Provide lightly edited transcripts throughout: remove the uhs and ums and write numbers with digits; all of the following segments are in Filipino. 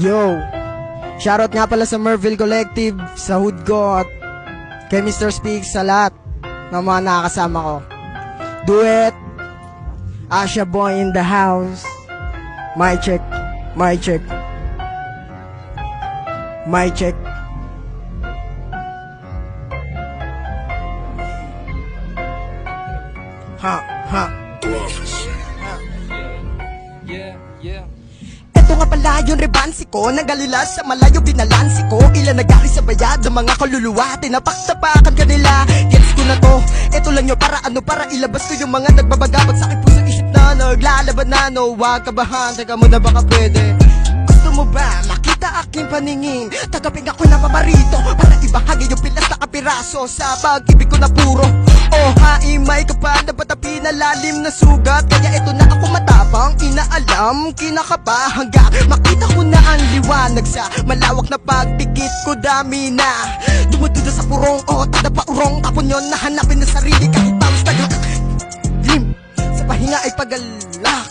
Yo! Shoutout nga pala sa Merville Collective, sa hood ko at kay Mr. Speaks sa lahat ng mga nakakasama ko. Do it! Asha Boy in the house. My check. My check. My check. Ha, ha. Eto nga pala yung rebansi ko, nagalila sa malayo binalansi ko. Ilan nagali sa bayad ng mga kaluluwa, tinapak-tapakan kanila. Gets ko na to, eto lang yun para ano, para ilabas ko yung mga nagbabagabag sa aking puso isip na naglalaban na. No, wag kabahan, teka muna baka pwede. Gusto mo ba makita aking paningin? Tagapin ako na paborito para ibahagi yung pilas na kapiraso sa pag-ibig ko na puro. Oh, haimay ka pa na batapi na lalim na sugat. Kaya eto na ako matapang, inaalam, kinakaba hanggang makita ko na ang liwanag sa malawak na pagpikit ko. Dami na dumududa sa purong, oh, tada pa urong. Tapon yun, nahanapin na sarili kahit paus tagak. Dream, sa pahinga ay pagalak.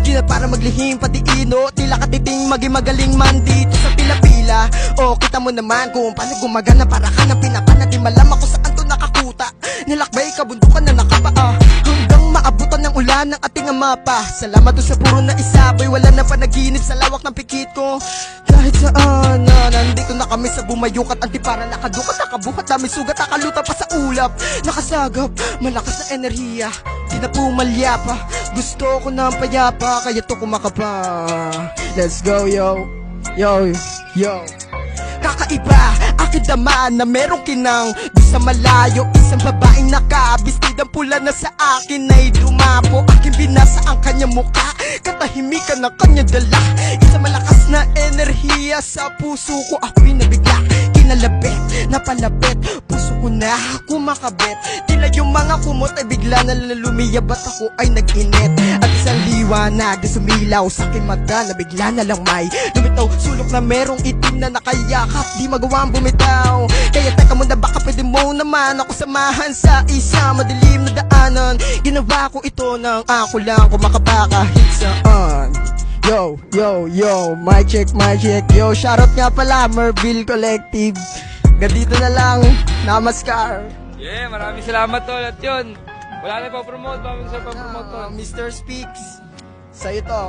Di na para maglihim pati ino, tila katiting maging magaling man dito sa pila-pila. Oh, kita mo naman kung paano gumagana para ka ng pinapana. Di malam ako saan to nakakuta, nilakbay kabundukan na nakapaa hanggang maabutan ng ulan ng ating mapa. Salamat doon sa puro na isabay, wala na panaginip sa lawak ng pikit ko. Kahit saan na nandito na kami sa bumayukat, antipara nakadukat, nakabuhat, dami sugat, nakaluta pa sa ulap, nakasagap, malakas na enerhiya, di na pumalya pa. Gusto ko ng payapa, kaya to kumakapa. Let's go yo, yo, yo. Kakaiba, aking dama na merong kinang doon sa malayo, isang babaeng nakabistidang pula na sa akin ay dumapo. Aking binasa ang kanyang muka, katahimikan ng kanyang dala, isang malakas na enerhiya sa puso ko. Ako'y nabigla, kinalabit, napalapit, puso ko na kumakabit. Tila yung mga kumot ay bigla na lumiyab at ako ay nag-init. At isang liwanag na sumilaw sa aking mata na bigla na lang may lumitaw. Sulok na merong itim na nakayakap, di magawang bumitaw. Kaya teka mo na baka pwede mo naman ako samahan sa isang madilim na daanan. Ginawa ko ito nang ako lang kumakaba kahit saan. Yo, yo, yo, my check, yo. Shoutout nga pala, Merville Collective. Ganito na lang, namaskar. Yeah, maraming salamat tol. At yun, wala na pa-promote, maraming sa pa-promote tol. Mr. Speaks, sa'yo to.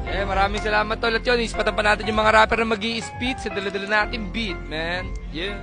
Yeah, maraming salamat tol. At yun, ispatan pa natin yung mga rapper na mag-i-spit sa dala-dala natin beat, man. Yeah.